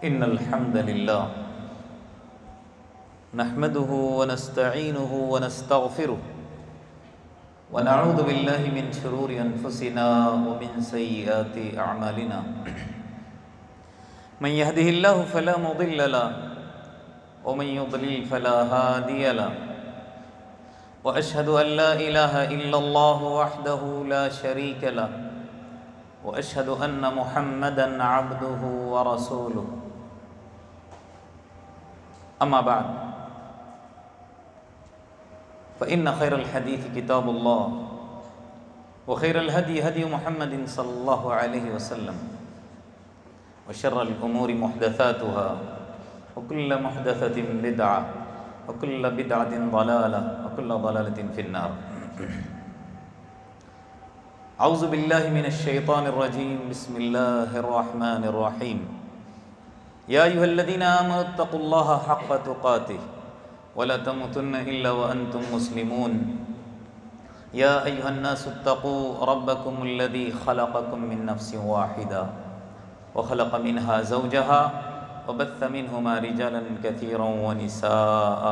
إن الحمد لله نحمده ونستعينه ونستغفره ونعوذ بالله من شرور أنفسنا ومن سيئات أعمالنا من يهده الله فلا مضل له ومن يضلل فلا هادي له وأشهد أن لا إله إلا الله وحده لا شريك له وأشهد أن محمدًا عبده ورسوله أما بعد فإن خير الحديث كتاب الله وخير الهدي هدي محمد صلى الله عليه وسلم وشر الأمور محدثاتها وكل محدثة بدعة وكل بدعة ضلالة وكل ضلالة في النار. أعوذ بالله من الشيطان الرجيم. بسم الله الرحمن الرحيم. يا أيها الذين آمنوا اتقوا الله حق تقاته ولا تموتن إلا وأنتم مسلمون. يا أيها الناس اتقوا ربكم الذي خلقكم من نفس واحدة وخلق منها زوجها وبث منهما رجالا كثيرا ونساء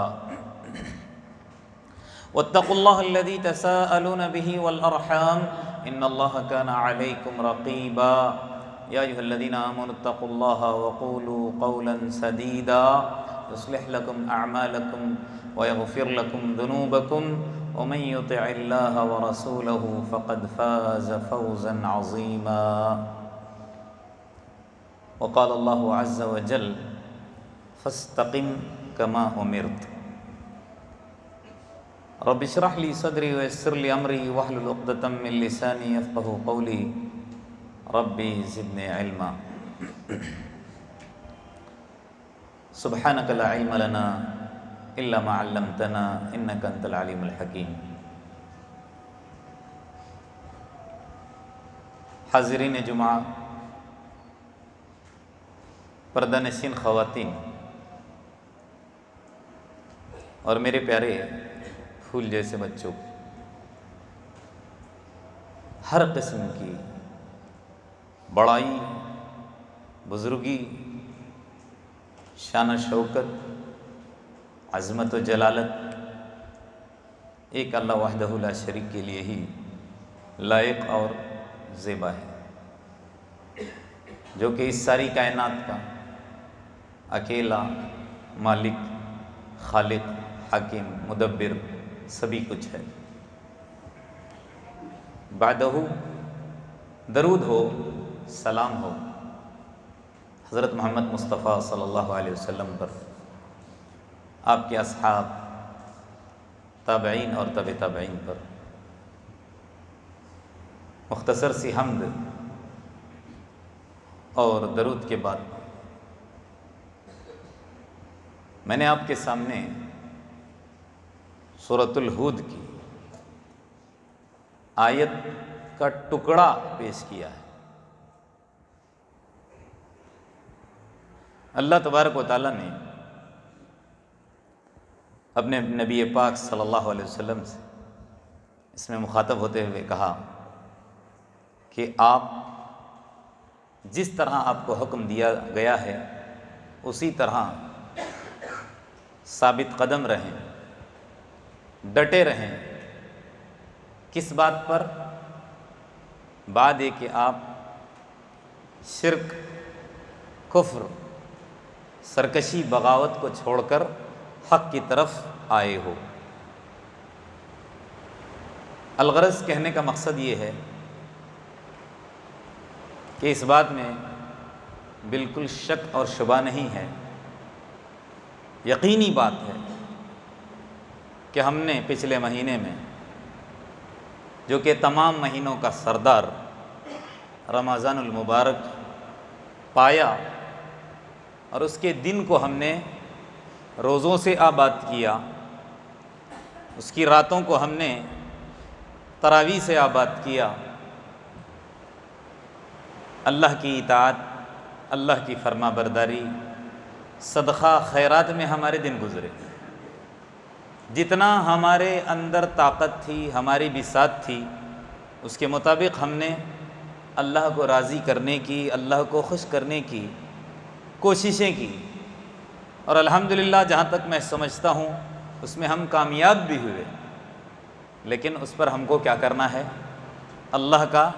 واتقوا الله الذي تساءلون به والأرحام إن الله كان عليكم رقيبا. يا أيها الذين آمنوا اتقوا الله وقولوا قولا سديدا يصلح لكم أعمالكم ويغفر لكم ذنوبكم ومن يطع الله ورسوله فقد فاز فوزا عظيما. وقال الله عز وجل فاستقم كما أمرت. رب اشرح لي صدري ويسر لي أمري واحلل عقدة من لساني يفقهوا قولي ربي زدني علما. سبحانك لا علم لنا إلا ما علمتنا إنك أنت العليم الحكيم. حاضرین جمعہ، پردہ نشین خواتین اور میرے پیارے پھول جیسے بچوں، ہر قسم کی بڑائی، بزرگی، شان و شوکت، عظمت و جلالت ایک اللہ وحدہ لا شریک کے لیے ہی لائق اور زیبا ہے، جو کہ اس ساری کائنات کا اکیلا مالک، خالق، حاکم، مدبر، سبھی کچھ ہے. بعدہ درود ہو، سلام ہو حضرت محمد مصطفیٰ صلی اللہ علیہ وسلم پر، آپ کے اصحاب، تابعین اور تبع تابعین پر. مختصر سی حمد اور درود کے بعد میں نے آپ کے سامنے سورۃ الہود کی آیت کا ٹکڑا پیش کیا ہے. اللہ تبارک و تعالیٰ نے اپنے نبی پاک صلی اللہ علیہ وسلم سے اس میں مخاطب ہوتے ہوئے کہا کہ آپ جس طرح آپ کو حکم دیا گیا ہے اسی طرح ثابت قدم رہیں، ڈٹے رہیں. کس بات پر؟ بعد یہ کہ آپ شرک، کفر، سرکشی، بغاوت کو چھوڑ کر حق کی طرف آئے ہو. الغرض کہنے کا مقصد یہ ہے کہ اس بات میں بالکل شک اور شبہ نہیں ہے، یقینی بات ہے کہ ہم نے پچھلے مہینے میں جو کہ تمام مہینوں کا سردار رمضان المبارک پایا اور اس کے دن کو ہم نے روزوں سے آباد کیا، اس کی راتوں کو ہم نے تراویح سے آباد کیا، اللہ کی اطاعت، اللہ کی فرما برداری، صدقہ خیرات میں ہمارے دن گزرے. جتنا ہمارے اندر طاقت تھی، ہماری بساط تھی، اس کے مطابق ہم نے اللہ کو راضی کرنے کی، اللہ کو خوش کرنے کی کوششیں کی، اور الحمدللہ جہاں تک میں سمجھتا ہوں اس میں ہم کامیاب بھی ہوئے، لیکن اس پر ہم کو کیا کرنا ہے؟ اللہ کا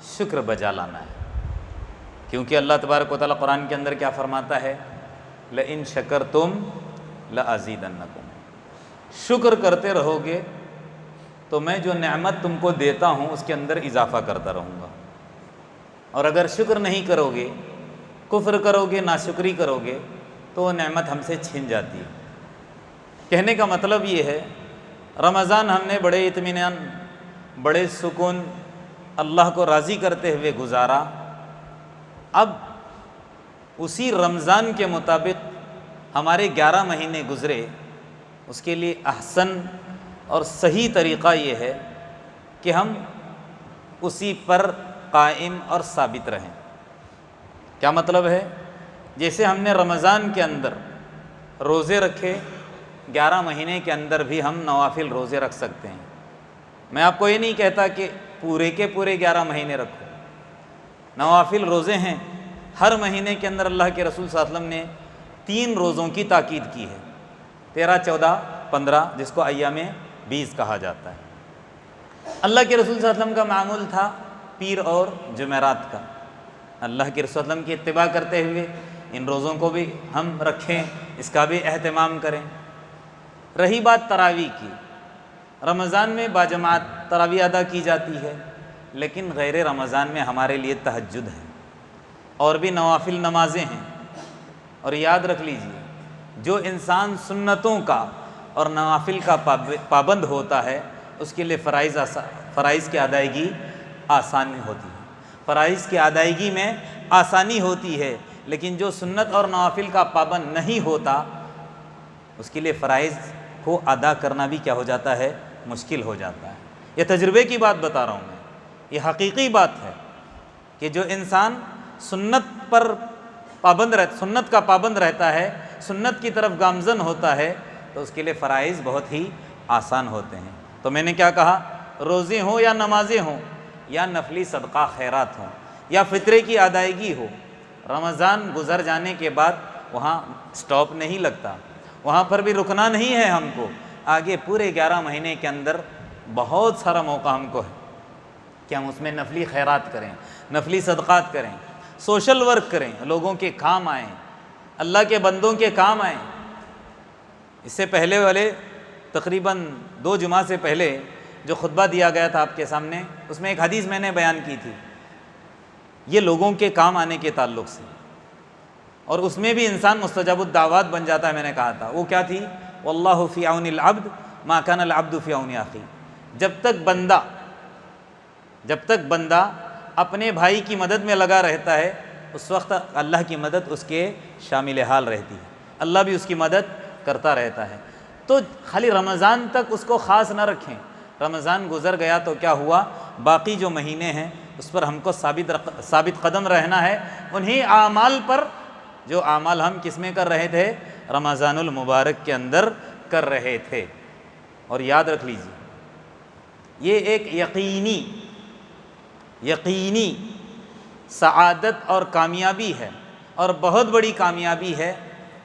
شکر بجا لانا ہے، کیونکہ اللہ تبارک و تعالیٰ قرآن کے اندر کیا فرماتا ہے؟ لئن شکرتم لأزیدنکم، شکر کرتے رہو گے تو میں جو نعمت تم کو دیتا ہوں اس کے اندر اضافہ کرتا رہوں گا، اور اگر شکر نہیں کرو گے، کفر کرو گے، ناشکری کرو گے، تو وہ نعمت ہم سے چھن جاتی ہے۔ کہنے کا مطلب یہ ہے، رمضان ہم نے بڑے اطمینان، بڑے سکون، اللہ کو راضی کرتے ہوئے گزارا۔ اب اسی رمضان کے مطابق ہمارے 11 مہینے گزرے، اس کے لیے احسن اور صحیح طریقہ یہ ہے کہ ہم اسی پر قائم اور ثابت رہیں۔ کیا مطلب ہے؟ جیسے ہم نے رمضان کے اندر روزے رکھے، 11 مہینے کے اندر بھی ہم نوافل روزے رکھ سکتے ہیں۔ میں آپ کو یہ نہیں کہتا کہ پورے کے پورے 11 مہینے رکھو، نوافل روزے ہیں۔ ہر مہینے کے اندر اللہ کے رسول صلی اللہ علیہ وسلم نے 3 روزوں کی تاکید کی ہے، 13، 14، 15، جس کو ایام 20 کہا جاتا ہے۔ اللہ کے رسول صلی اللہ علیہ وسلم کا معمول تھا پیر اور جمعرات کا، اللہ کے رسول صلی اللہ علیہ وسلم کی اتباع کرتے ہوئے ان روزوں کو بھی ہم رکھیں، اس کا بھی اہتمام کریں۔ رہی بات تراویح کی، رمضان میں باجماعت تراویح ادا کی جاتی ہے، لیکن غیر رمضان میں ہمارے لیے تہجد ہے اور بھی نوافل نمازیں ہیں۔ اور یاد رکھ لیجئے، جو انسان سنتوں کا اور نوافل کا پابند ہوتا ہے اس کے لیے فرائض کی ادائیگی آسانی ہوتی ہے، فرائض کی ادائیگی میں آسانی ہوتی ہے، لیکن جو سنت اور نوافل کا پابند نہیں ہوتا اس کے لیے فرائض کو ادا کرنا بھی کیا ہو جاتا ہے؟ مشکل ہو جاتا ہے۔ یہ تجربے کی بات بتا رہا ہوں میں، یہ حقیقی بات ہے کہ جو انسان سنت کا پابند رہتا ہے، سنت کی طرف گامزن ہوتا ہے، تو اس کے لیے فرائض بہت ہی آسان ہوتے ہیں۔ تو میں نے کیا کہا؟ روزے ہوں یا نمازیں ہوں یا نفلی صدقہ خیرات ہوں یا فطرے کی ادائیگی ہو، رمضان گزر جانے کے بعد وہاں سٹاپ نہیں لگتا، وہاں پر بھی رکنا نہیں ہے ہم کو۔ آگے پورے 11 مہینے کے اندر بہت سارا موقع ہم کو ہے کہ ہم اس میں نفلی خیرات کریں، نفلی صدقات کریں، سوشل ورک کریں، لوگوں کے کام آئیں، اللہ کے بندوں کے کام آئیں۔ اس سے پہلے والے تقریباً 2 جمعہ سے پہلے جو خطبہ دیا گیا تھا آپ کے سامنے، اس میں ایک حدیث میں نے بیان کی تھی، یہ لوگوں کے کام آنے کے تعلق سے، اور اس میں بھی انسان مستجاب الدعوات بن جاتا ہے۔ میں نے کہا تھا وہ کیا تھی؟ واللہ فی عون العبد ما کان العبد فی عون اخیہ، جب تک بندہ اپنے بھائی کی مدد میں لگا رہتا ہے اس وقت اللہ کی مدد اس کے شامل حال رہتی ہے، اللہ بھی اس کی مدد کرتا رہتا ہے۔ تو خالی رمضان تک اس کو خاص نہ رکھیں، رمضان گزر گیا تو کیا ہوا؟ باقی جو مہینے ہیں اس پر ہم کو ثابت قدم رہنا ہے، انہی اعمال پر جو اعمال ہم کس میں کر رہے تھے؟ رمضان المبارک کے اندر کر رہے تھے۔ اور یاد رکھ لیجیے، یہ ایک یقینی سعادت اور کامیابی ہے، اور بہت بڑی کامیابی ہے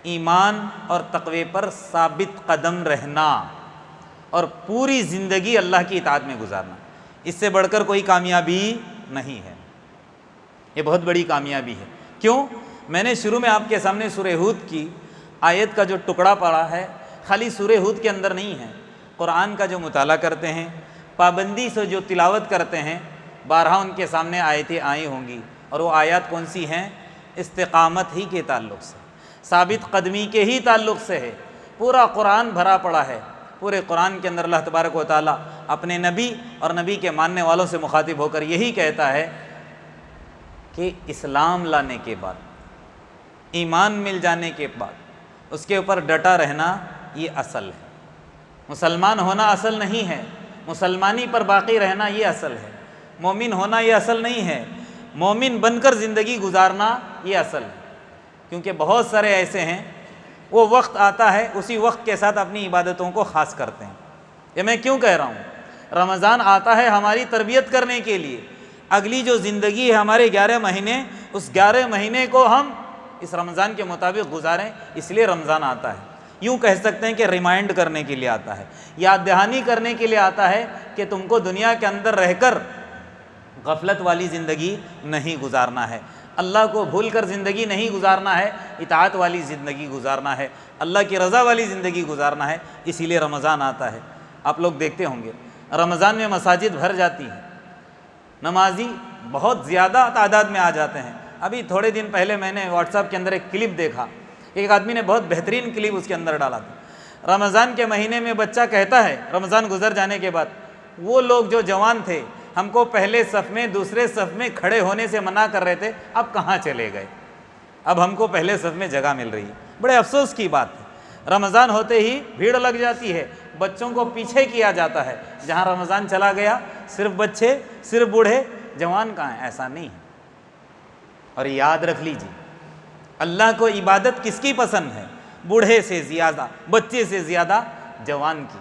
ایمان اور تقوی پر ثابت قدم رہنا اور پوری زندگی اللہ کی اطاعت میں گزارنا۔ اس سے بڑھ کر کوئی کامیابی نہیں ہے، یہ بہت بڑی کامیابی ہے۔ کیوں؟ میں نے شروع میں آپ کے سامنے سورہ ہود کی آیت کا جو ٹکڑا پڑھا ہے، خالی سورہ ہود کے اندر نہیں ہے، قرآن کا جو مطالعہ کرتے ہیں، پابندی سے جو تلاوت کرتے ہیں، بارہا ان کے سامنے آیتیں آئی ہوں گی، اور وہ آیات کون سی ہیں؟ استقامت ہی کے تعلق سے، ثابت قدمی کے ہی تعلق سے ہے۔ پورا قرآن بھرا پڑا ہے، پورے قرآن کے اندر اللہ تبارک و تعالیٰ اپنے نبی اور نبی کے ماننے والوں سے مخاطب ہو کر یہی کہتا ہے کہ اسلام لانے کے بعد، ایمان مل جانے کے بعد اس کے اوپر ڈٹا رہنا یہ اصل ہے۔ مسلمان ہونا اصل نہیں ہے، مسلمانی پر باقی رہنا یہ اصل ہے۔ مومن ہونا یہ اصل نہیں ہے، مومن بن کر زندگی گزارنا یہ اصل ہے۔ کیونکہ بہت سارے ایسے ہیں، وہ وقت آتا ہے اسی وقت کے ساتھ اپنی عبادتوں کو خاص کرتے ہیں۔ یہ میں کیوں کہہ رہا ہوں؟ رمضان آتا ہے ہماری تربیت کرنے کے لیے، اگلی جو زندگی ہے ہمارے 11 مہینے، اس 11 مہینے کو ہم اس رمضان کے مطابق گزاریں، اس لیے رمضان آتا ہے۔ یوں کہہ سکتے ہیں کہ ریمائنڈ کرنے کے لیے آتا ہے، یاد دہانی کرنے کے لیے آتا ہے کہ تم کو دنیا کے اندر رہ کر غفلت والی زندگی نہیں گزارنا ہے، اللہ کو بھول کر زندگی نہیں گزارنا ہے، اطاعت والی زندگی گزارنا ہے، اللہ کی رضا والی زندگی گزارنا ہے، اسی لیے رمضان آتا ہے۔ آپ لوگ دیکھتے ہوں گے رمضان میں مساجد بھر جاتی ہیں، نمازی بہت زیادہ تعداد میں آ جاتے ہیں۔ ابھی تھوڑے دن پہلے میں نے واٹس ایپ کے اندر ایک کلپ دیکھا، ایک آدمی نے بہت بہترین کلپ اس کے اندر ڈالا تھا۔ رمضان کے مہینے میں بچہ کہتا ہے رمضان گزر جانے کے بعد، وہ لوگ جو جوان تھے ہم کو پہلے صف میں دوسرے صف میں کھڑے ہونے سے منع کر رہے تھے، اب کہاں چلے گئے، اب ہم کو پہلے صف میں جگہ مل رہی ہے۔ بڑے افسوس کی بات ہے، رمضان ہوتے ہی بھیڑ لگ جاتی ہے، بچوں کو پیچھے کیا جاتا ہے، جہاں رمضان چلا گیا صرف بچے، صرف بوڑھے، جوان کہاں ہیں؟ ایسا نہیں ہے۔ اور یاد رکھ لیجیے اللہ کو عبادت کس کی پسند ہے؟ بوڑھے سے زیادہ، بچے سے زیادہ جوان کی۔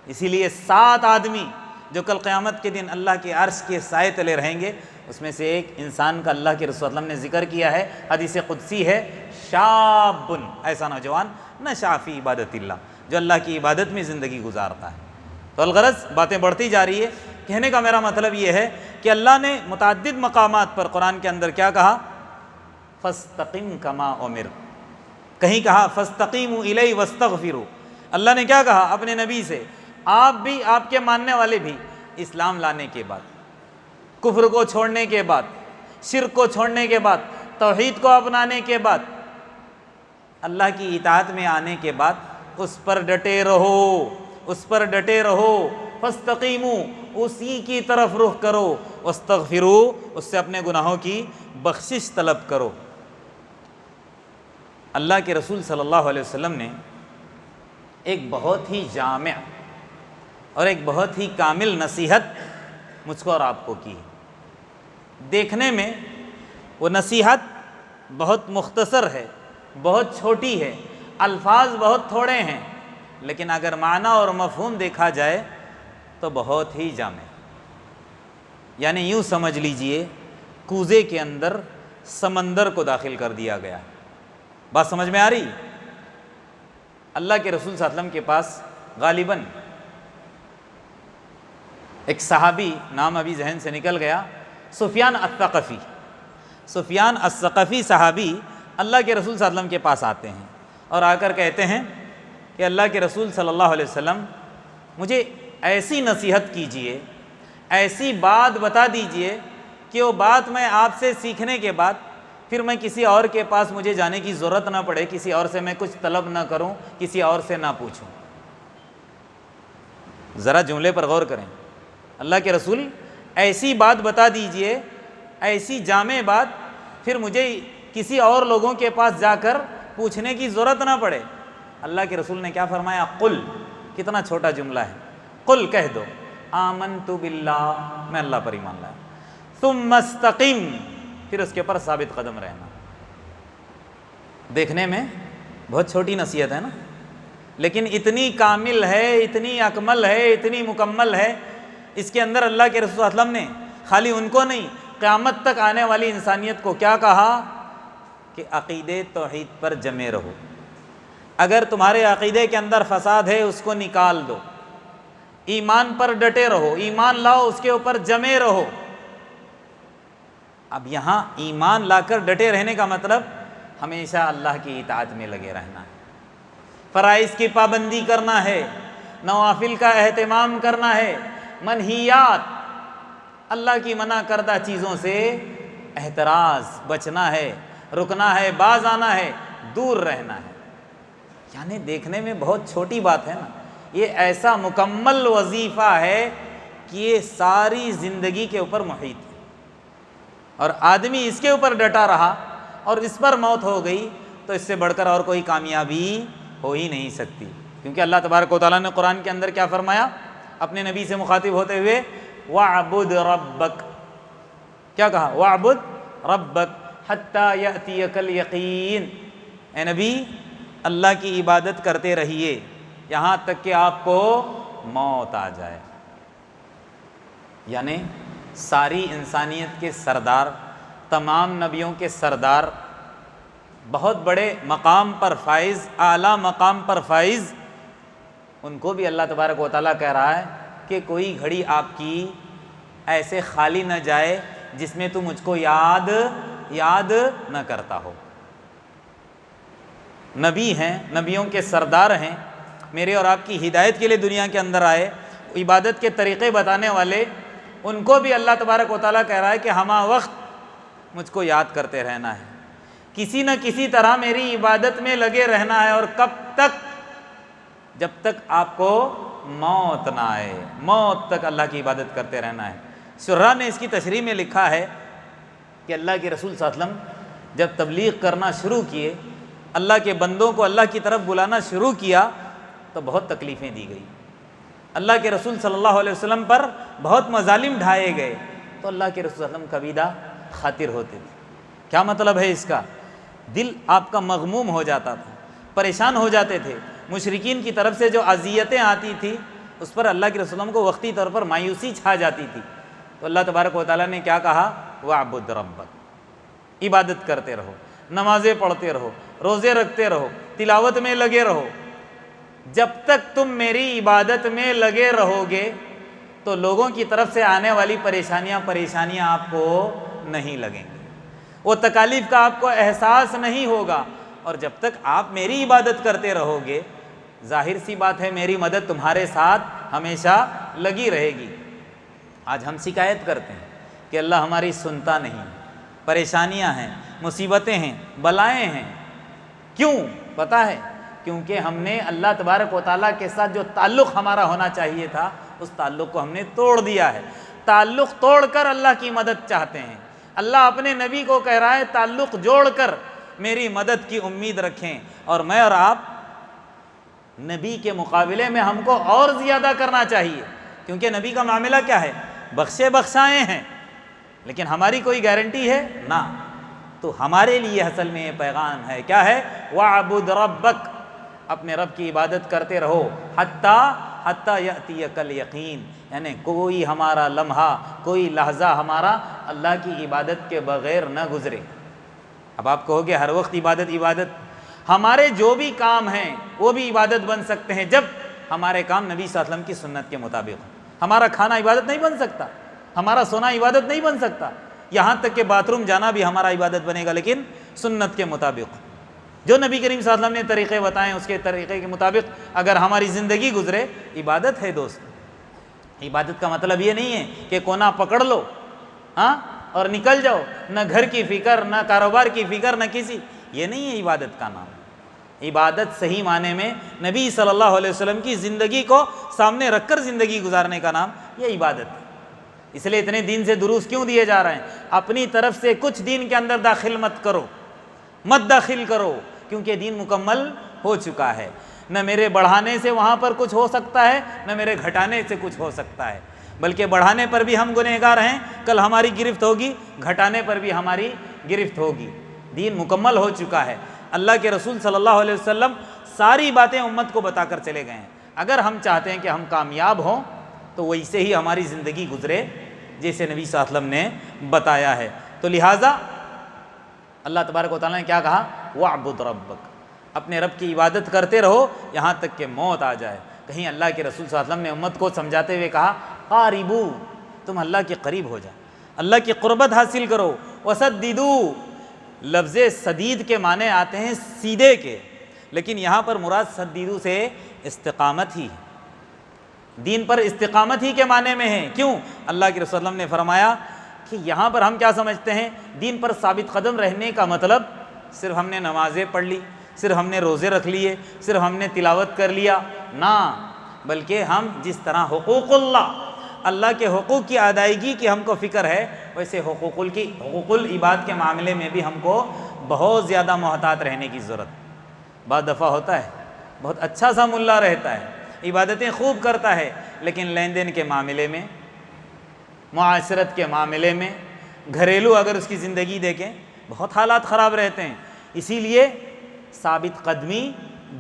اسی لیے 7 آدمی جو کل قیامت کے دن اللہ کے عرش کے سائے تلے رہیں گے، اس میں سے ایک انسان کا اللہ کے رسول صلی اللہ علیہ وسلم نے ذکر کیا ہے، حدیث قدسی ہے، شاب، ایسا نوجوان نشأ فی عبادت اللہ، جو اللہ کی عبادت میں زندگی گزارتا ہے۔ تو الغرض باتیں بڑھتی جا رہی ہے، کہنے کا میرا مطلب یہ ہے کہ اللہ نے متعدد مقامات پر قرآن کے اندر کیا کہا؟ فاستقم کما امر، کہیں کہا فاستقیموا الیہ واستغفروا۔ اللہ نے کیا کہا اپنے نبی سے؟ آپ بھی، آپ کے ماننے والے بھی، اسلام لانے کے بعد، کفر کو چھوڑنے کے بعد، شرک کو چھوڑنے کے بعد، توحید کو اپنانے کے بعد، اللہ کی اطاعت میں آنے کے بعد اس پر ڈٹے رہو، اس پر ڈٹے رہو، فاستقیموا، اسی کی طرف رخ کرو، واستغفروا، اس سے اپنے گناہوں کی بخشش طلب کرو۔ اللہ کے رسول صلی اللہ علیہ وسلم نے ایک بہت ہی جامع اور ایک بہت ہی کامل نصیحت مجھ کو اور آپ کو کی ہے۔ دیکھنے میں وہ نصیحت بہت مختصر ہے، بہت چھوٹی ہے، الفاظ بہت تھوڑے ہیں، لیکن اگر معنی اور مفہوم دیکھا جائے تو بہت ہی جامع۔ یعنی یوں سمجھ لیجئے کوزے کے اندر سمندر کو داخل کر دیا گیا۔ بات سمجھ میں آ رہی؟ اللہ کے رسول صلی اللہ علیہ وسلم کے پاس غالباً ایک صحابی، نام ابھی ذہن سے نکل گیا، سفیان الثقفی، سفیان الثقفی صحابی اللہ کے رسول صلی اللہ علیہ وسلم کے پاس آتے ہیں اور آ کر کہتے ہیں کہ اللہ کے رسول صلی اللہ علیہ وسلم مجھے ایسی نصیحت کیجئے، ایسی بات بتا دیجئے کہ وہ بات میں آپ سے سیکھنے کے بعد پھر میں کسی اور کے پاس مجھے جانے کی ضرورت نہ پڑے، کسی اور سے میں کچھ طلب نہ کروں، کسی اور سے نہ پوچھوں۔ ذرا جملے پر غور کریں، اللہ کے رسول ایسی بات بتا دیجئے، ایسی جامع بات پھر مجھے کسی اور لوگوں کے پاس جا کر پوچھنے کی ضرورت نہ پڑے۔ اللہ کے رسول نے کیا فرمایا؟ قل، کتنا چھوٹا جملہ ہے، قل کہہ دو، آمنت باللہ، میں اللہ پر ایمان لایا، ثم استقم، پھر اس کے اوپر ثابت قدم رہنا۔ دیکھنے میں بہت چھوٹی نصیحت ہے نا، لیکن اتنی کامل ہے، اتنی اکمل ہے، اتنی مکمل ہے۔ اس کے اندر اللہ کے رسول صلی اللہ علیہ وسلم نے خالی ان کو نہیں، قیامت تک آنے والی انسانیت کو کیا کہا کہ عقیدے توحید پر جمے رہو۔ اگر تمہارے عقیدے کے اندر فساد ہے اس کو نکال دو، ایمان پر ڈٹے رہو، ایمان لاؤ، اس کے اوپر جمے رہو۔ اب یہاں ایمان لا کر ڈٹے رہنے کا مطلب ہمیشہ اللہ کی اطاعت میں لگے رہنا ہے، فرائض کی پابندی کرنا ہے، نوافل کا اہتمام کرنا ہے، منہیات، اللہ کی منع کردہ چیزوں سے احتراز، بچنا ہے، رکنا ہے، باز آنا ہے، دور رہنا ہے۔ یعنی دیکھنے میں بہت چھوٹی بات ہے نا، یہ ایسا مکمل وظیفہ ہے کہ یہ ساری زندگی کے اوپر محیط ہے، اور آدمی اس کے اوپر ڈٹا رہا اور اس پر موت ہو گئی تو اس سے بڑھ کر اور کوئی کامیابی ہو ہی نہیں سکتی۔ کیونکہ اللہ تبارک و تعالیٰ نے قرآن کے اندر کیا فرمایا اپنے نبی سے مخاطب ہوتے ہوئے؟ وَاعْبُدْ رَبَّكَ، کیا کہا؟ وَاعْبُدْ رَبَّكَ حَتَّى يَأْتِيَكَ الْيَقِينُ، اے نبی اللہ کی عبادت کرتے رہیے یہاں تک کہ آپ کو موت آ جائے۔ یعنی ساری انسانیت کے سردار، تمام نبیوں کے سردار، بہت بڑے مقام پر فائز، اعلیٰ مقام پر فائز، ان کو بھی اللہ تبارک و تعالیٰ کہہ رہا ہے کہ کوئی گھڑی آپ کی ایسے خالی نہ جائے جس میں تو مجھ کو یاد نہ کرتا ہو۔ نبی ہیں، نبیوں کے سردار ہیں، میرے اور آپ کی ہدایت کے لیے دنیا کے اندر آئے، عبادت کے طریقے بتانے والے، ان کو بھی اللہ تبارک و تعالیٰ کہہ رہا ہے کہ ہمہ وقت مجھ کو یاد کرتے رہنا ہے، کسی نہ کسی طرح میری عبادت میں لگے رہنا ہے، اور کب تک؟ جب تک آپ کو موت نہ آئے، موت تک اللہ کی عبادت کرتے رہنا ہے۔ شرح نے اس کی تشریح میں لکھا ہے کہ اللہ کے رسول صلی اللہ علیہ وسلم جب تبلیغ کرنا شروع کیے، اللہ کے بندوں کو اللہ کی طرف بلانا شروع کیا، تو بہت تکلیفیں دی گئی، اللہ کے رسول صلی اللہ علیہ وسلم پر بہت مظالم ڈھائے گئے، تو اللہ کے رسول صلی اللہ علیہ وسلم کبیدہ خاطر ہوتے تھے۔ کیا مطلب ہے اس کا؟ دل آپ کا مغموم ہو جاتا تھا، پریشان ہو جاتے تھے، مشرکین کی طرف سے جو اذیتیں آتی تھی اس پر اللہ کے رسول صلی اللہ علیہ وسلم کو وقتی طور پر مایوسی چھا جاتی تھی، تو اللہ تبارک و تعالیٰ نے کیا کہا؟ وَاعْبُدْ رَبَّكَ، عبادت کرتے رہو، نمازیں پڑھتے رہو، روزے رکھتے رہو، تلاوت میں لگے رہو۔ جب تک تم میری عبادت میں لگے رہو گے تو لوگوں کی طرف سے آنے والی پریشانیاں آپ کو نہیں لگیں گی، وہ تکالیف کا آپ کو احساس نہیں ہوگا، اور جب تک آپ میری عبادت کرتے رہو گے، ظاہر سی بات ہے میری مدد تمہارے ساتھ ہمیشہ لگی رہے گی۔ آج ہم شکایت کرتے ہیں کہ اللہ ہماری سنتا نہیں، پریشانیاں ہیں، مصیبتیں ہیں، بلائیں ہیں، کیوں؟ پتہ ہے، کیونکہ ہم نے اللہ تبارک و تعالیٰ کے ساتھ جو تعلق ہمارا ہونا چاہیے تھا اس تعلق کو ہم نے توڑ دیا ہے۔ تعلق توڑ کر اللہ کی مدد چاہتے ہیں۔ اللہ اپنے نبی کو کہہ رہا ہے تعلق جوڑ کر میری مدد کی امید رکھیں، اور میں اور آپ نبی کے مقابلے میں ہم کو اور زیادہ کرنا چاہیے، کیونکہ نبی کا معاملہ کیا ہے؟ بخشے بخشائے ہیں، لیکن ہماری کوئی گارنٹی ہے نہ۔ تو ہمارے لیے اصل میں یہ پیغام ہے، کیا ہے؟ وَاعْبُدْ رَبَّكَ، اپنے رب کی عبادت کرتے رہو حتیٰ یأتیک الیقین، یعنی کوئی ہمارا لمحہ، کوئی لحظہ ہمارا اللہ کی عبادت کے بغیر نہ گزرے۔ اب آپ کہو گے ہر وقت عبادت، ہمارے جو بھی کام ہیں وہ بھی عبادت بن سکتے ہیں جب ہمارے کام نبی صلی اللہ علیہ وسلم کی سنت کے مطابق ہوں۔ ہمارا کھانا عبادت نہیں بن سکتا، ہمارا سونا عبادت نہیں بن سکتا، یہاں تک کہ باتھ روم جانا بھی ہمارا عبادت بنے گا، لیکن سنت کے مطابق جو نبی کریم صلی اللہ علیہ وسلم نے طریقے بتائیں اس کے طریقے کے مطابق اگر ہماری زندگی گزرے، عبادت ہے دوست۔ عبادت کا مطلب یہ نہیں ہے کہ کونا پکڑ لو اور نکل جاؤ، نہ گھر کی فکر، نہ کاروبار کی فکر، نہ کسی، یہ نہیں ہے عبادت کا نام۔ عبادت صحیح معنی میں نبی صلی اللہ علیہ وسلم کی زندگی کو سامنے رکھ کر زندگی گزارنے کا نام یہ عبادت ہے۔ اس لیے اتنے دین سے دروس کیوں دیے جا رہے ہیں؟ اپنی طرف سے کچھ دین کے اندر داخل مت داخل کرو، کیونکہ دین مکمل ہو چکا ہے۔ نہ میرے بڑھانے سے وہاں پر کچھ ہو سکتا ہے، نہ میرے گھٹانے سے کچھ ہو سکتا ہے، بلکہ بڑھانے پر بھی ہم گنہگار ہیں، کل ہماری گرفت ہوگی، گھٹانے پر بھی ہماری گرفت ہوگی۔ دین مکمل ہو چکا ہے۔ اللہ کے رسول صلی اللہ علیہ وسلم ساری باتیں امت کو بتا کر چلے گئے ہیں۔ اگر ہم چاہتے ہیں کہ ہم کامیاب ہوں تو ویسے ہی ہماری زندگی گزرے جیسے نبی صلی اللہ علیہ وسلم نے بتایا ہے۔ تو لہٰذا اللہ تبارک و تعالیٰ نے کیا کہا؟ وَاعْبُدْ رَبَّكَ، اپنے رب کی عبادت کرتے رہو یہاں تک کہ موت آ جائے۔ کہیں اللہ کے رسول صلی اللہ علیہ وسلم نے امت کو سمجھاتے ہوئے کہا قاربو، تم اللہ کے قریب ہو جاؤ، اللہ کی قربت حاصل کرو۔ وسددو، لفظ سدید کے معنی آتے ہیں سیدھے کے، لیکن یہاں پر مراد سدیدو سے استقامت ہی ہے، دین پر استقامت ہی کے معنی میں ہے۔ کیوں؟ اللہ کے رسول صلی اللہ علیہ وسلم نے فرمایا کہ یہاں پر ہم کیا سمجھتے ہیں؟ دین پر ثابت قدم رہنے کا مطلب صرف ہم نے نمازیں پڑھ لی، صرف ہم نے روزے رکھ لیے، صرف ہم نے تلاوت کر لیا، نہ، بلکہ ہم جس طرح حقوق اللہ کے حقوق کی ادائیگی کی ہم کو فکر ہے، ویسے حقوق العباد کے معاملے میں بھی ہم کو بہت زیادہ محتاط رہنے کی ضرورت۔ بعض دفعہ ہوتا ہے بہت اچھا سا ملا رہتا ہے، عبادتیں خوب کرتا ہے، لیکن لین دین کے معاملے میں، معاشرت کے معاملے میں، گھریلو اگر اس کی زندگی دیکھیں بہت حالات خراب رہتے ہیں۔ اسی لیے ثابت قدمی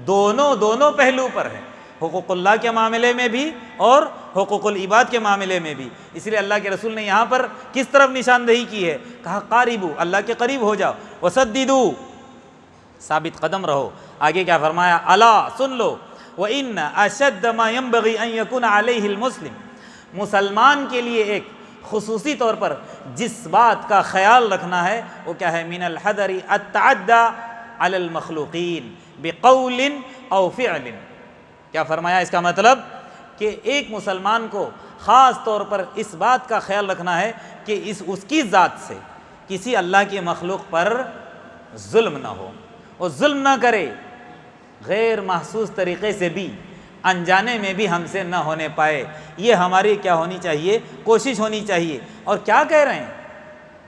دونوں پہلو پر ہے، حقوق اللہ کے معاملے میں بھی اور حقوق العباد کے معاملے میں بھی۔ اس لیے اللہ کے رسول نے یہاں پر کس طرف نشاندہی کی ہے؟ کہا قاربو، اللہ کے قریب ہو جاؤ، وسددو، ثابت قدم رہو۔ آگے کیا فرمایا، الا سن لو وَإِنَّ أَشَدَّ مَا يَنبَغِي أَن يَكُونَ عَلَيْهِ الْمُسْلِمِ، مسلمان کے لیے ایک خصوصی طور پر جس بات کا خیال رکھنا ہے وہ کیا ہے، من الحذر التعدی علی المخلوقین بقول او فعل۔ کیا فرمایا، اس کا مطلب کہ ایک مسلمان کو خاص طور پر اس بات کا خیال رکھنا ہے کہ اس کی ذات سے کسی اللہ کی مخلوق پر ظلم نہ ہو، وہ ظلم نہ کرے، غیر محسوس طریقے سے بھی، انجانے میں بھی ہم سے نہ ہونے پائے۔ یہ ہماری کیا ہونی چاہیے، کوشش ہونی چاہیے۔ اور کیا کہہ رہے ہیں،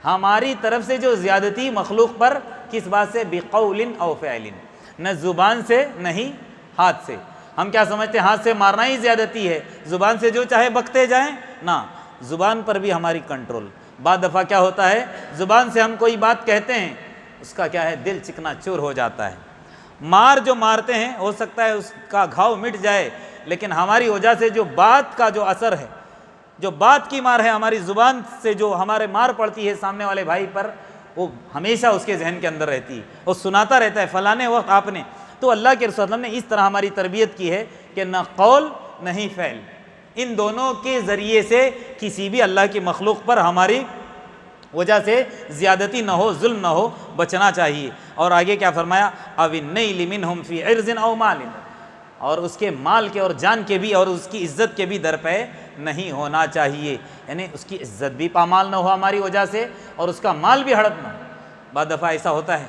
ہماری طرف سے جو زیادتی مخلوق پر کس بات سے، بقول او فعل، نہ زبان سے نہ ہی ہاتھ سے۔ ہم کیا سمجھتے ہیں، ہاتھ سے مارنا ہی زیادتی ہے، زبان سے جو چاہے بکتے جائیں، نہ، زبان پر بھی ہماری کنٹرول۔ بعض دفعہ کیا ہوتا ہے، زبان سے ہم کوئی بات کہتے ہیں، اس کا کیا ہے، دل چکنا چور ہو جاتا ہے۔ مار جو مارتے ہیں ہو سکتا ہے اس کا گھاؤ مٹ جائے، لیکن ہماری وجہ سے جو بات کا جو اثر ہے، جو بات کی مار ہے، ہماری زبان سے جو ہمارے مار پڑتی ہے سامنے والے بھائی پر، وہ ہمیشہ اس کے ذہن کے اندر رہتی ہے، وہ سناتا رہتا ہے فلانے وقت آپ نے۔ تو اللہ کے رسول صلی اللہ علیہ وسلم نے اس طرح ہماری تربیت کی ہے کہ نہ قول نہ ہی فعل، ان دونوں کے ذریعے سے کسی بھی اللہ کی مخلوق پر ہماری وجہ سے زیادتی نہ ہو، ظلم نہ ہو، بچنا چاہیے۔ اور آگے کیا فرمایا، او النیل منہم فی عرض او مال، اور اس کے مال کے اور جان کے بھی اور اس کی عزت کے بھی در پہ نہیں ہونا چاہیے، یعنی اس کی عزت بھی پامال نہ ہو ہماری وجہ سے اور اس کا مال بھی ہڑپ نہ ہو۔ بعض دفعہ ایسا ہوتا ہے،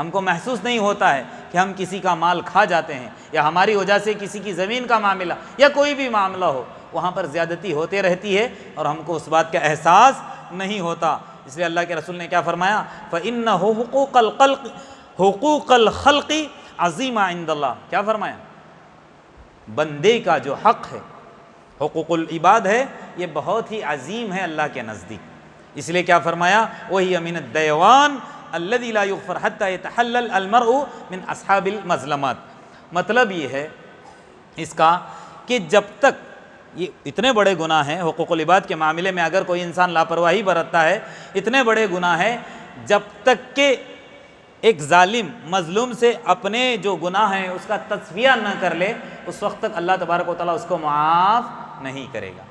ہم کو محسوس نہیں ہوتا ہے کہ ہم کسی کا مال کھا جاتے ہیں، یا ہماری وجہ سے کسی کی زمین کا معاملہ یا کوئی بھی معاملہ ہو، وہاں پر زیادتی ہوتے رہتی ہے اور ہم کو اس بات کا احساس نہیں ہوتا۔ اس لیے اللہ کے رسول نے کیا فرمایا، فَإِنَّهُ حقوق الخلق عظیمہ عند اللہ، کیا فرمایا، بندے کا جو حق ہے، حقوق العباد ہے، یہ بہت ہی عظیم ہے اللہ کے نزدیک۔ اس لیے کیا فرمایا، وَهِيَ مِنَ الدَّيْوَانِ الَّذِي لَا يُغْفَرْ حَتَّى يَتَحَلَّلَ الْمَرْءُ مِنْ أَصْحَابِ الْمَظْلَمَاتِ۔ مطلب یہ ہے اس کا کہ جب تک یہ اتنے بڑے گناہ ہیں، حقوق العباد کے معاملے میں اگر کوئی انسان لاپرواہی برتتا ہے، اتنے بڑے گناہ ہیں، جب تک کہ ایک ظالم مظلوم سے اپنے جو گناہ ہیں اس کا تصفیہ نہ کر لے، اس وقت تک اللہ تبارک و تعالیٰ اس کو معاف نہیں کرے گا۔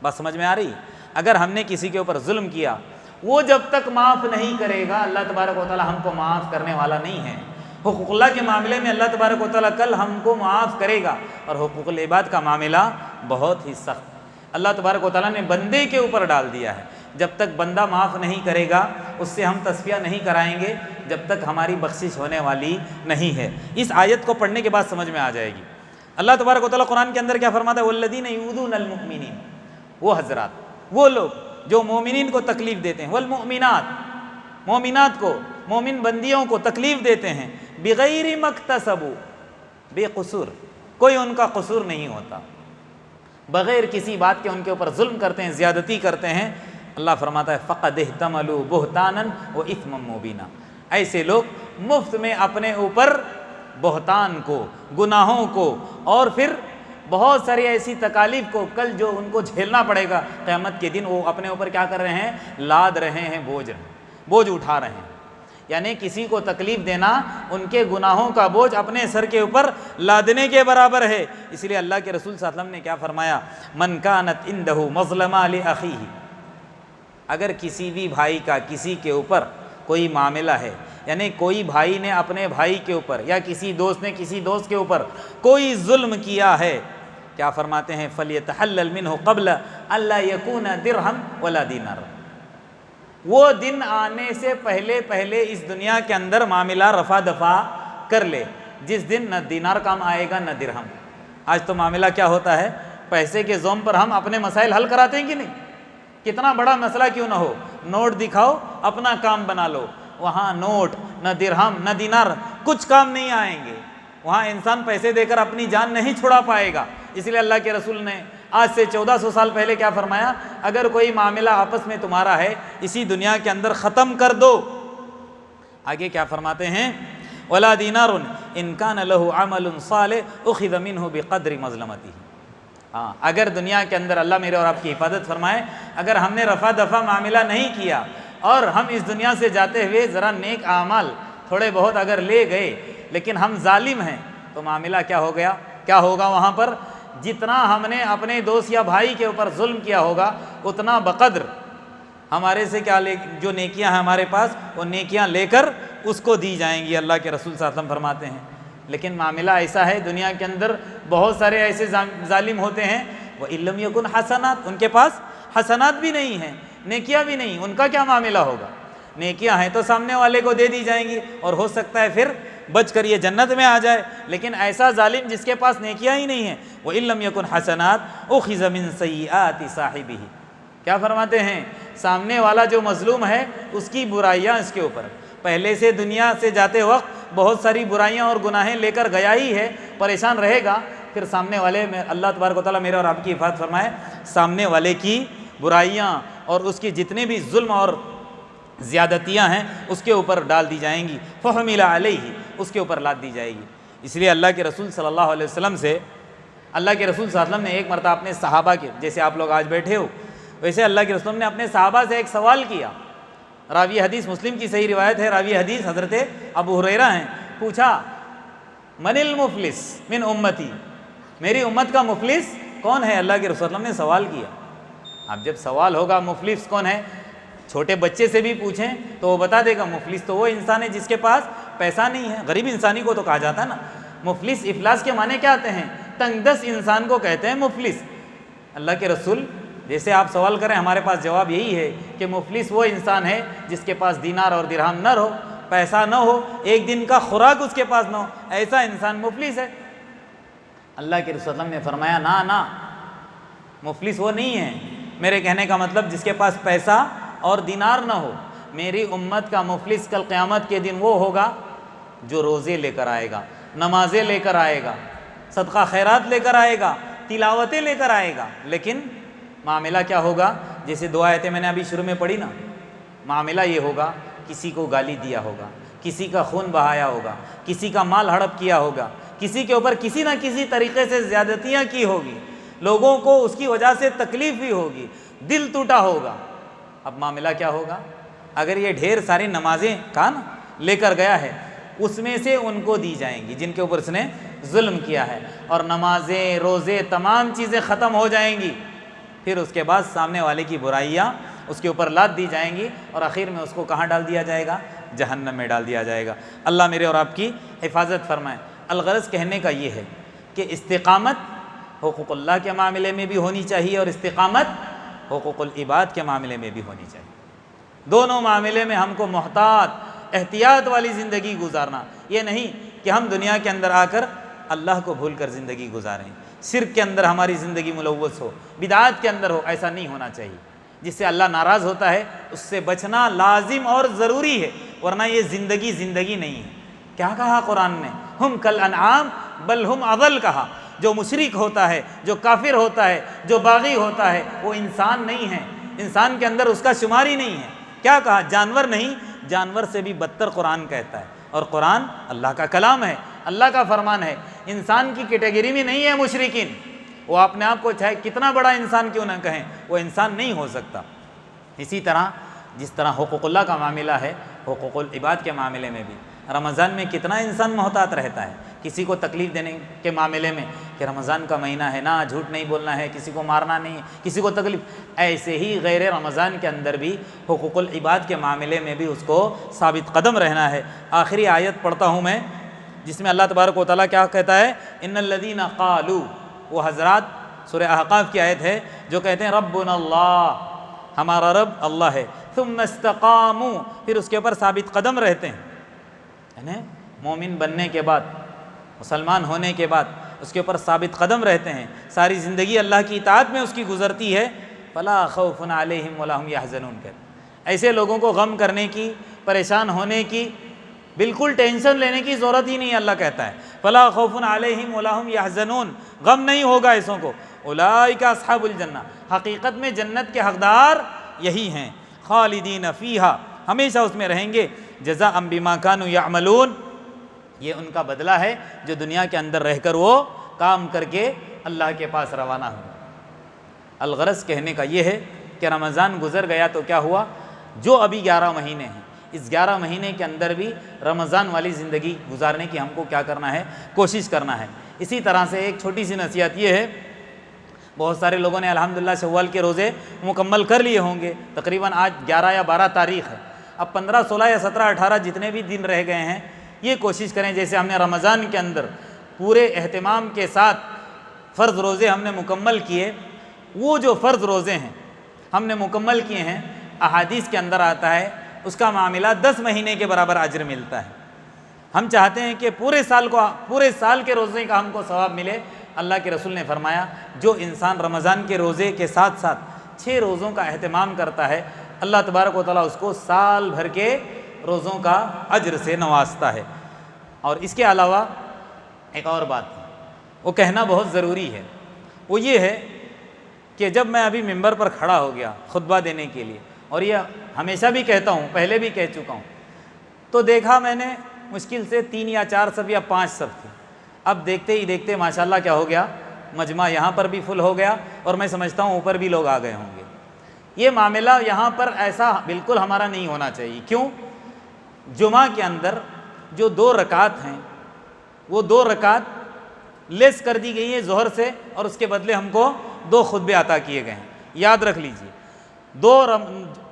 بات سمجھ میں آ رہی؟ اگر ہم نے کسی کے اوپر ظلم کیا، وہ جب تک معاف نہیں کرے گا، اللہ تبارک و تعالیٰ ہم کو معاف کرنے والا نہیں ہے۔ حقوق اللہ کے معاملے میں اللہ تبارک و تعالیٰ کل ہم کو معاف کرے گا، اور حقوق العباد کا معاملہ بہت ہی سخت اللہ تبارک و تعالیٰ نے بندے کے اوپر ڈال دیا ہے۔ جب تک بندہ معاف نہیں کرے گا، اس سے ہم تصفیہ نہیں کرائیں گے، جب تک ہماری بخشش ہونے والی نہیں ہے۔ اس آیت کو پڑھنے کے بعد سمجھ میں آ جائے گی۔ اللہ تبارک و تعالیٰ قرآن کے اندر کیا فرماتا ہے، والذین یؤذون المؤمنین، وہ حضرات، وہ لوگ جو مومنین کو تکلیف دیتے ہیں، والمؤمنات، مومنات کو، مومن بندیوں کو تکلیف دیتے ہیں، بغیر مکتسبوا، بے قصور، کوئی ان کا قصور نہیں ہوتا، بغیر کسی بات کے ان کے اوپر ظلم کرتے ہیں، زیادتی کرتے ہیں، اللہ فرماتا ہے فقد احتملوا بہتانا واثما مبینا، ایسے لوگ مفت میں اپنے اوپر بہتان کو، گناہوں کو، اور پھر بہت ساری ایسی تکالیف کو کل جو ان کو جھیلنا پڑے گا قیامت کے دن، وہ اپنے اوپر کیا کر رہے ہیں، لاد رہے ہیں، بوجھ اٹھا رہے ہیں۔ یعنی کسی کو تکلیف دینا ان کے گناہوں کا بوجھ اپنے سر کے اوپر لادنے کے برابر ہے۔ اس لیے اللہ کے رسول صلی اللہ علیہ وسلم نے کیا فرمایا، من کانت عنده مظلمہ لاخیہ، اگر کسی بھی بھائی کا کسی کے اوپر کوئی معاملہ ہے، یعنی کوئی بھائی نے اپنے بھائی کے اوپر یا کسی دوست نے کسی دوست کے اوپر کوئی ظلم کیا ہے، کیا فرماتے ہیں، فلیتحلل منہ قبل الا یکون درہم ولا دینار، وہ دن آنے سے پہلے اس دنیا کے اندر معاملہ رفع دفع کر لے، جس دن نہ دینار کام آئے گا نہ درہم۔ آج تو معاملہ کیا ہوتا ہے، پیسے کے زوم پر ہم اپنے مسائل حل کراتے ہیں کہ نہیں؟ کتنا بڑا مسئلہ کیوں نہ ہو، نوٹ دکھاؤ اپنا کام بنا لو، وہاں نوٹ نہ درہم نہ دینار کچھ کام نہیں آئیں گے، وہاں انسان پیسے دے کر اپنی جان نہیں چھڑا پائے گا۔ اس لیے اللہ کے رسول نے آج سے 1400 سال پہلے کیا فرمایا، اگر کوئی معاملہ آپس میں تمہارا ہے اسی دنیا کے اندر ختم کر دو۔ آگے کیا فرماتے ہیں، ولا دینار ان کان لہ عمل صالح اخذ منہ بقدر مظلمتہ، ہاں اگر دنیا کے اندر اللہ میرے اور آپ کی حفاظت فرمائے، اگر ہم نے رفع دفع معاملہ نہیں کیا اور ہم اس دنیا سے جاتے ہوئے ذرا نیک اعمال تھوڑے بہت اگر لے گئے، لیکن ہم ظالم ہیں تو معاملہ کیا ہو گیا، کیا ہوگا وہاں پر؟ جتنا ہم نے اپنے دوست یا بھائی کے اوپر ظلم کیا ہوگا اتنا بقدر ہمارے سے کیا جو نیکیاں ہیں ہمارے پاس، وہ نیکیاں لے کر اس کو دی جائیں گی، اللہ کے رسول صلی اللہ علیہ وسلم فرماتے ہیں۔ لیکن معاملہ ایسا ہے، دنیا کے اندر بہت سارے ایسے ظالم ہوتے ہیں، وَإِن لَّمْ يَكُنْ حَسَنَاتٌ، ان کے پاس حسنات بھی نہیں ہیں، نیکیاں بھی نہیں، ان کا کیا معاملہ ہوگا؟ نیکیاں ہیں تو سامنے والے کو دے دی جائیں گی اور ہو سکتا ہے پھر بچ کر یہ جنت میں آ جائے۔ لیکن ایسا ظالم جس کے پاس نیکیاں ہی نہیں ہیں، وَإِن لَّمْ يَكُنْ حَسَنَاتٌ أُخِذَ مِن سَيِّئَاتِ صَاحِبِهِ، کیا فرماتے ہیں؟ سامنے والا جو مظلوم ہے اس کی برائیاں اس کے اوپر پہلے سے دنیا سے جاتے وقت بہت ساری برائیاں اور گناہیں لے کر گیا ہی ہے، پریشان رہے گا، پھر سامنے والے میں اللہ تبارک و تعالیٰ میرے اور آپ کی حفاظت فرمائے، سامنے والے کی برائیاں اور اس کی جتنے بھی ظلم اور زیادتیاں ہیں اس کے اوپر ڈال دی جائیں گی، فحمل علیہ، اس کے اوپر لاد دی جائے گی۔ اس لیے اللہ کے رسول صلی اللہ علیہ وسلم سے، اللہ کے رسول صلی اللہ علیہ وسلم نے ایک مرتبہ اپنے صحابہ کے، جیسے آپ لوگ آج بیٹھے ہو ویسے اللہ کے رسول نے اپنے صحابہ سے ایک سوال کیا۔ راوی حدیث، مسلم کی صحیح روایت ہے، راوی حدیث حضرت ابو ہریرہ ہیں، پوچھا من المفلس من امتی، میری امت کا مفلس کون ہے؟ اللہ کے رسول صلی اللہ علیہ وسلم نے سوال کیا۔ اب جب سوال ہوگا مفلس کون ہے، چھوٹے بچے سے بھی پوچھیں تو وہ بتا دے گا، مفلس تو وہ انسان ہے جس کے پاس پیسہ نہیں ہے، غریب انسانی کو تو کہا جاتا ہے نا۔ مفلس، افلاس کے معنی کیا آتے ہیں؟ تنگ دست انسان کو کہتے ہیں مفلس۔ اللہ کے رسول جیسے آپ سوال کریں، ہمارے پاس جواب یہی ہے کہ مفلس وہ انسان ہے جس کے پاس دینار اور درہم نہ ہو، پیسہ نہ ہو، ایک دن کا خوراک اس کے پاس نہ ہو، ایسا انسان مفلس ہے۔ اللہ کے رسول نے فرمایا نا، مفلس وہ نہیں ہے، میرے کہنے کا مطلب جس کے پاس پیسہ اور دینار نہ ہو۔ میری امت کا مفلس کل قیامت کے دن وہ ہوگا جو روزے لے کر آئے گا، نمازیں لے کر آئے گا، صدقہ خیرات لے کر آئے گا، تلاوتیں لے کر آئے گا، لیکن معاملہ کیا ہوگا؟ جیسے دو آیتیں میں نے ابھی شروع میں پڑھی نا، معاملہ یہ ہوگا کسی کو گالی دیا ہوگا، کسی کا خون بہایا ہوگا، کسی کا مال ہڑپ کیا ہوگا، کسی کے اوپر کسی نہ کسی طریقے سے زیادتیاں کی ہوگی، لوگوں کو اس کی وجہ سے تکلیف بھی ہوگی، دل ٹوٹا ہوگا۔ اب معاملہ کیا ہوگا؟ اگر یہ ڈھیر ساری نمازیں کہا نا لے کر گیا ہے، اس میں سے ان کو دی جائیں گی جن کے اوپر اس نے ظلم کیا ہے، اور نمازیں، روزے، تمام چیزیں ختم ہو جائیں گی۔ پھر اس کے بعد سامنے والے کی برائیاں اس کے اوپر لاد دی جائیں گی، اور آخر میں اس کو کہاں ڈال دیا جائے گا؟ جہنم میں ڈال دیا جائے گا۔ اللہ میرے اور آپ کی حفاظت فرمائے۔ الغرض کہنے کا یہ ہے کہ استقامت حقوق اللہ کے معاملے میں بھی ہونی چاہیے، اور استقامت حقوق العباد کے معاملے میں بھی ہونی چاہیے۔ دونوں معاملے میں ہم کو محتاط، احتیاط والی زندگی گزارنا، یہ نہیں کہ ہم دنیا کے اندر آ کر اللہ کو بھول کر زندگی گزاریں، شرک کے اندر ہماری زندگی ملوث ہو، بدعات کے اندر ہو، ایسا نہیں ہونا چاہیے۔ جس سے اللہ ناراض ہوتا ہے اس سے بچنا لازم اور ضروری ہے، ورنہ یہ زندگی نہیں ہے۔ کیا کہا قرآن نے؟ ہم کل انعام بل ہم اضل کہا۔ جو مشرک ہوتا ہے، جو کافر ہوتا ہے، جو باغی ہوتا ہے، وہ انسان نہیں ہے، انسان کے اندر اس کا شمار ہی نہیں ہے۔ کیا کہا؟ جانور نہیں، جانور سے بھی بدتر قرآن کہتا ہے، اور قرآن اللہ کا کلام ہے، اللہ کا فرمان ہے، انسان کی کیٹیگری میں نہیں ہے مشرکین۔ وہ اپنے آپ کو چاہے کتنا بڑا انسان کیوں نہ کہیں، وہ انسان نہیں ہو سکتا۔ اسی طرح جس طرح حقوق اللہ کا معاملہ ہے، حقوق العباد کے معاملے میں بھی رمضان میں کتنا انسان محتاط رہتا ہے کسی کو تکلیف دینے کے معاملے میں، کہ رمضان کا مہینہ ہے نا، جھوٹ نہیں بولنا ہے، کسی کو مارنا نہیں ہے، کسی کو تکلیف۔ ایسے ہی غیر رمضان کے اندر بھی حقوق العباد کے معاملے میں بھی اس کو ثابت قدم رہنا ہے۔ آخری آیت پڑھتا ہوں میں، جس میں اللہ تبارک و تعالیٰ کیا کہتا ہے؟ ان الذین قالوا، وہ حضرات سورہ احقاف کی آیت ہے جو کہتے ہیں ربنا اللہ، ہمارا رب اللہ ہے، ثم استقاموا، پھر اس کے اوپر ثابت قدم رہتے ہیں، یعنی مومن بننے کے بعد، مسلمان ہونے کے بعد اس کے اوپر ثابت قدم رہتے ہیں، ساری زندگی اللہ کی اطاعت میں اس کی گزرتی ہے، فلا خوف علیہم ولا هم يحزنون۔ ایسے لوگوں کو غم کرنے کی، پریشان ہونے کی، بالکل ٹینشن لینے کی ضرورت ہی نہیں، اللہ کہتا ہے فلا خوف علیہم ولا هم يحزنون، غم نہیں ہوگا ایسوں کو، اولئک اصحاب الجنہ، حقیقت میں جنت کے حقدار یہی ہیں، خالدین فیہا، ہمیشہ اس میں رہیں گے، جزاء بما كانوا يعملون، یہ ان کا بدلہ ہے جو دنیا کے اندر رہ کر وہ کام کر کے اللہ کے پاس روانہ ہو۔ الغرض کہنے کا یہ ہے کہ رمضان گزر گیا تو کیا ہوا؟ جو ابھی 11 مہینے ہیں، اس 11 مہینے کے اندر بھی رمضان والی زندگی گزارنے کی ہم کو کیا کرنا ہے، کوشش کرنا ہے۔ اسی طرح سے ایک چھوٹی سی نصیحت یہ ہے، بہت سارے لوگوں نے الحمدللہ شوال کے روزے مکمل کر لیے ہوں گے، تقریباً آج 11 یا 12 تاریخ ہے، اب 15 16 یا 17 18 جتنے بھی دن رہ گئے ہیں، یہ کوشش کریں جیسے ہم نے رمضان کے اندر پورے اہتمام کے ساتھ فرض روزے ہم نے مکمل کیے، وہ جو فرض روزے ہیں ہم نے مکمل کیے ہیں، احادیث کے اندر آتا ہے اس کا معاملہ 10 مہینے کے برابر اجر ملتا ہے۔ ہم چاہتے ہیں کہ پورے سال کے روزے کا ہم کو ثواب ملے۔ اللہ کے رسول نے فرمایا جو انسان رمضان کے روزے کے ساتھ ساتھ 6 روزوں کا اہتمام کرتا ہے، اللہ تبارک و تعالیٰ اس کو سال بھر کے روزوں کا اجر سے نوازتا ہے۔ اور اس کے علاوہ ایک اور بات وہ کہنا بہت ضروری ہے، وہ یہ ہے کہ جب میں ابھی ممبر پر کھڑا ہو گیا خطبہ دینے کے لیے، اور یہ ہمیشہ بھی کہتا ہوں، پہلے بھی کہہ چکا ہوں، تو دیکھا میں نے مشکل سے 3 یا 4 صف یا 5 صف تھے، اب دیکھتے ہی دیکھتے ماشاءاللہ کیا ہو گیا، مجمع یہاں پر بھی فل ہو گیا، اور میں سمجھتا ہوں اوپر بھی لوگ آ گئے ہوں گے۔ یہ معاملہ یہاں پر ایسا بالکل ہمارا نہیں ہونا چاہیے۔ کیوں؟ جمعہ کے اندر جو 2 رکعت ہیں وہ 2 رکعت لیس کر دی گئی ہیں ظہر سے، اور اس کے بدلے ہم کو 2 خطبے عطا کیے گئے ہیں، یاد رکھ لیجئے۔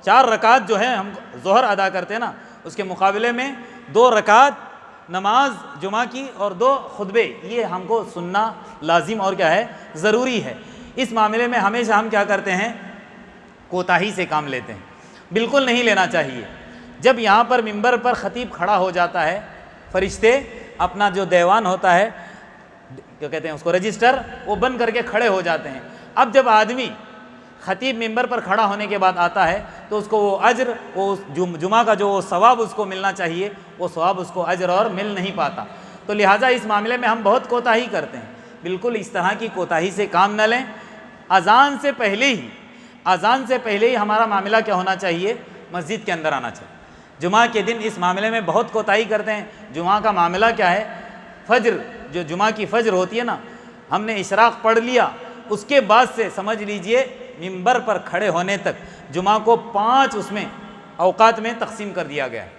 4 رکعت جو ہیں ہم ظہر ادا کرتے ہیں نا، اس کے مقابلے میں 2 رکعت نماز جمعہ کی اور 2 خطبے، یہ ہم کو سننا لازم اور کیا ہے، ضروری ہے۔ اس معاملے میں ہمیشہ ہم کیا کرتے ہیں، کوتاہی سے کام لیتے ہیں، بالکل نہیں لینا چاہیے۔ جب یہاں پر ممبر پر خطیب کھڑا ہو جاتا ہے، فرشتے اپنا جو دیوان ہوتا ہے، کیا کہتے ہیں اس کو، رجسٹر، وہ بند کر کے کھڑے ہو جاتے ہیں۔ اب جب آدمی خطیب ممبر پر کھڑا ہونے کے بعد آتا ہے تو اس کو وہ اجر، وہ جمعہ کا جو ثواب اس کو ملنا چاہیے، وہ ثواب اس کو اجر اور مل نہیں پاتا۔ تو لہٰذا اس معاملے میں ہم بہت کوتاہی کرتے ہیں، بالکل اس طرح کی کوتاہی سے کام نہ لیں۔ اذان سے پہلے ہی ہمارا معاملہ کیا ہونا چاہیے، مسجد کے اندر آنا چاہیے۔ جمعہ کے دن اس معاملے میں بہت کوتاہی کرتے ہیں۔ جمعہ کا معاملہ کیا ہے، فجر، جو جمعہ کی فجر ہوتی ہے نا، ہم نے اشراق پڑھ لیا، اس کے بعد سے سمجھ لیجئے ممبر پر کھڑے ہونے تک جمعہ کو 5 اس میں اوقات میں تقسیم کر دیا گیا ہے۔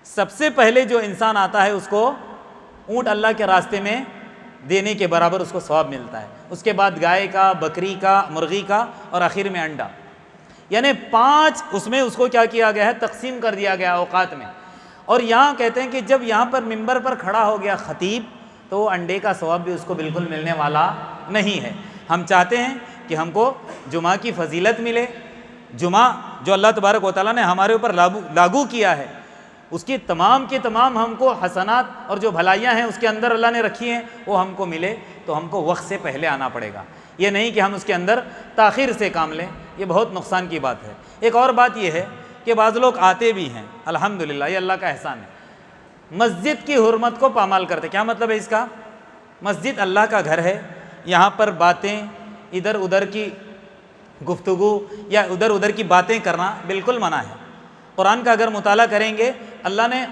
سب سے پہلے جو انسان آتا ہے اس کو اونٹ اللہ کے راستے میں دینے کے برابر اس کو ثواب ملتا ہے، اس کے بعد گائے کا، بکری کا، مرغی کا، اور آخر میں انڈا، یعنی 5 اس میں اس کو کیا کیا گیا ہے، تقسیم کر دیا گیا اوقات میں۔ اور یہاں کہتے ہیں کہ جب یہاں پر ممبر پر کھڑا ہو گیا خطیب تو وہ انڈے کا ثواب بھی اس کو بالکل ملنے والا نہیں ہے۔ ہم چاہتے ہیں کہ ہم کو جمعہ کی فضیلت ملے، جمعہ جو اللہ تبارک و تعالیٰ نے ہمارے اوپر لاگو کیا ہے، اس کی تمام کے تمام ہم کو حسنات اور جو بھلائیاں ہیں اس کے اندر اللہ نے رکھی ہیں وہ ہم کو ملے، تو ہم کو وقت سے پہلے آنا پڑے گا۔ یہ نہیں کہ ہم اس کے اندر تاخیر سے کام لیں، یہ بہت نقصان کی بات ہے۔ ایک اور بات یہ ہے کہ بعض لوگ آتے بھی ہیں، الحمدللہ یہ اللہ کا احسان ہے، مسجد کی حرمت کو پامال کرتے۔ کیا مطلب ہے اس کا؟ مسجد اللہ کا گھر ہے، یہاں پر باتیں، ادھر ادھر کی گفتگو یا ادھر ادھر کی باتیں کرنا بالکل منع ہے۔ قرآن کا اگر مطالعہ کریں گے، اللہ نے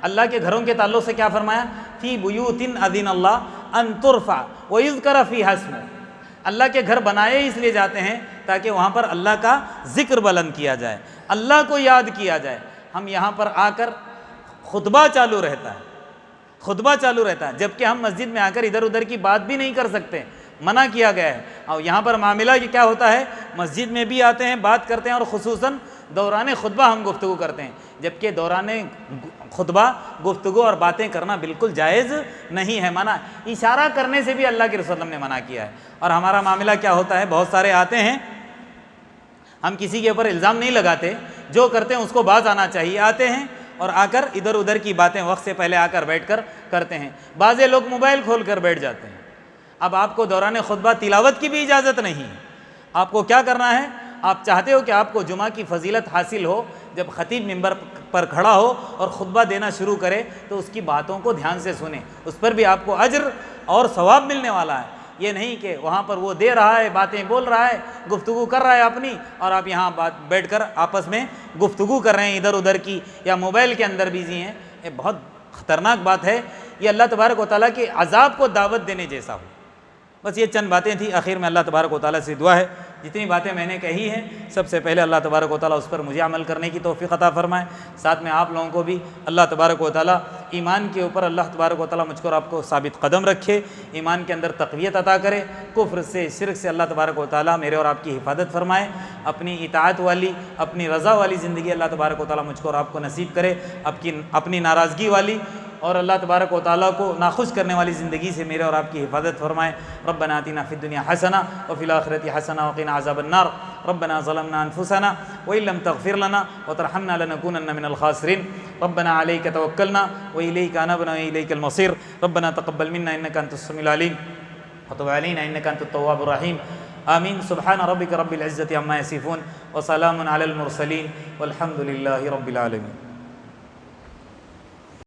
اللہ کے گھروں کے تعلق سے کیا فرمایا، فی بیوت اذن اللہ ان ترفع ویذکر فیہا اسمہ۔ اللہ کے گھر بنائے اس لیے جاتے ہیں تاکہ وہاں پر اللہ کا ذکر بلند کیا جائے، اللہ کو یاد کیا جائے۔ ہم یہاں پر آ کر خطبہ چالو رہتا ہے، جبکہ ہم مسجد میں آ کر ادھر ادھر کی بات بھی نہیں کر سکتے، منع کیا گیا ہے۔ اور یہاں پر معاملہ یہ کیا ہوتا ہے، مسجد میں بھی آتے ہیں، بات کرتے ہیں، اور خصوصاً دوران خطبہ ہم گفتگو کرتے ہیں، جبکہ دوران خطبہ گفتگو اور باتیں کرنا بالکل جائز نہیں ہے، منع۔ اشارہ کرنے سے بھی اللہ کے رسول نے منع کیا ہے۔ اور ہمارا معاملہ کیا ہوتا ہے، بہت سارے آتے ہیں، ہم کسی کے اوپر الزام نہیں لگاتے، جو کرتے ہیں اس کو باز آنا چاہیے، آتے ہیں اور آ کر ادھر ادھر کی باتیں وقت سے پہلے آ کر بیٹھ کر کرتے ہیں۔ بعضے لوگ موبائل کھول کر بیٹھ جاتے ہیں۔ اب آپ کو دوران خطبہ تلاوت کی بھی اجازت نہیں ہے۔ آپ کو کیا کرنا ہے، آپ چاہتے ہو کہ آپ کو جمعہ کی فضیلت حاصل ہو، جب خطیب ممبر پر کھڑا ہو اور خطبہ دینا شروع کرے تو اس کی باتوں کو دھیان سے سنیں، اس پر بھی آپ کو اجر اور ثواب ملنے والا ہے۔ یہ نہیں کہ وہاں پر وہ دے رہا ہے، باتیں بول رہا ہے، گفتگو کر رہا ہے اپنی، اور آپ یہاں بیٹھ کر آپس میں گفتگو کر رہے ہیں ادھر ادھر کی، یا موبائل کے اندر بیزی ہیں۔ یہ بہت خطرناک بات ہے، یہ اللہ تبارک و تعالیٰ کے عذاب کو دعوت دینے جیسا ہو۔ بس یہ چند باتیں تھیں. آخر میں اللہ تبارک و تعالیٰ سے دعا ہے جتنی باتیں میں نے کہی ہیں سب سے پہلے اللہ تبارک و تعالیٰ اس پر مجھے عمل کرنے کی توفیق عطا فرمائے. ساتھ میں آپ لوگوں کو بھی اللہ تبارک و تعالیٰ ایمان کے اوپر اللہ تبارک و تعالیٰ مجھ کو اور آپ کو ثابت قدم رکھے, ایمان کے اندر تقویت عطا کرے, کفر سے شرک سے اللہ تبارک و تعالیٰ میرے اور آپ کی حفاظت فرمائے, اپنی اطاعت والی اپنی رضا والی زندگی اللہ تبارک و تعالیٰ مجھ کو اور آپ کو نصیب کرے, اپنی ناراضگی والی اور اللہ تبارک و تعالیٰ کو ناخوش کرنے والی زندگی سے میرے اور آپ کی حفاظت فرمائے. ربنا آتنا فی الدنیا حسنہ وفی الآخرۃ حسنہ وقنا عذاب النار. ربنا ظلمنا انفسنا وان لم تغفر لنا وترحمنا لنكونن من الخاسرین. ربنا علیک توکلنا والیک انبنا والیک المصیر. ربنا تقبل منا انک انت السمیع العلیم وتب علینا انک انت التواب الرحیم. آمین. سبحان ربک رب العزة عما یصفون وسلام علی المرسلین والحمد للہ رب العالمین.